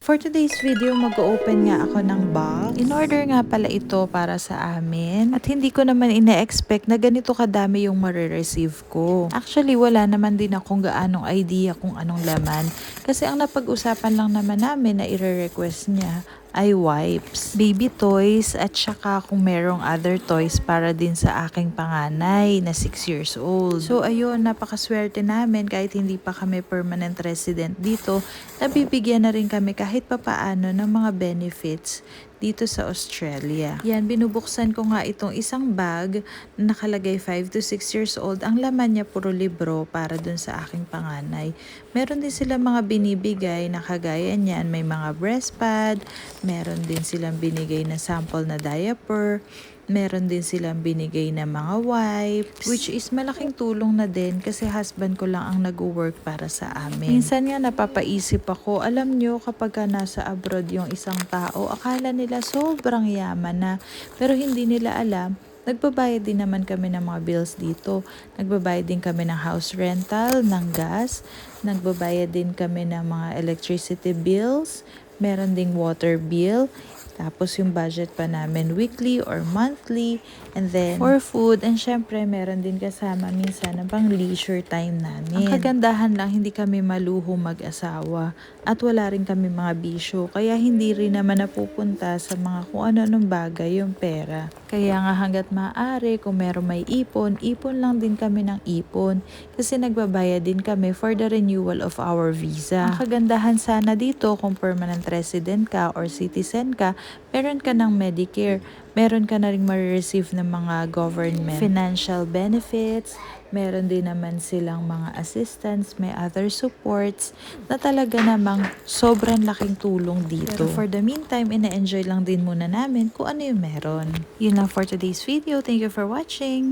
For today's video, mag-open nga ako ng box. In order nga pala ito para sa amin. At hindi ko naman ina-expect na ganito kadami yung marireceive ko. Actually, wala naman din akong gaanong idea kung anong laman. Kasi ang napag-usapan lang naman namin na i-request niya ay wipes, baby toys, at saka kung merong other toys para din sa aking panganay na 6 years old. So ayun, napakaswerte namin kahit hindi pa kami permanent resident dito, nabibigyan na rin kami kahit papaano ng mga benefits dito sa Australia. Yan, binubuksan ko nga itong isang bag na nakalagay 5 to 6 years old. Ang laman niya puro libro para dun sa aking panganay. Meron din sila mga binibigay na kagaya niyan. May mga breast pad, meron din silang binigay na sample na diaper, meron din silang binigay na mga wipes, which is malaking tulong na din kasi husband ko lang ang nag-work para sa amin. Minsan nga napapaisip ako, alam nyo kapag ka nasa abroad yung isang tao, akala nila sobrang yaman na, pero hindi nila alam, nagbabayad din naman kami ng mga bills dito. Nagbabayad din kami ng house rental, ng gas, nagbabayad din kami ng mga electricity bills, meron ding water bill. Tapos yung budget pa namin weekly or monthly. And then for food. And syempre meron din kasama minsan na pang leisure time namin. Ang kagandahan lang hindi kami maluho mag-asawa. At wala rin kami mga bisyo. Kaya hindi rin naman napupunta sa mga kung ano-anong bagay yung pera. Kaya nga hanggat maaari kung meron may ipon, ipon lang din kami ng ipon. Kasi nagbabayad din kami for the renewal of our visa. Ang kagandahan sana dito kung permanent resident ka or citizen ka, meron ka ng Medicare, meron ka na rin marireceive ng mga government financial benefits, meron din naman silang mga assistance, may other supports na talaga namang sobrang laking tulong dito. Pero for the meantime, ina-enjoy lang din muna namin kung ano yung meron. Yun lang for today's video. Thank you for watching!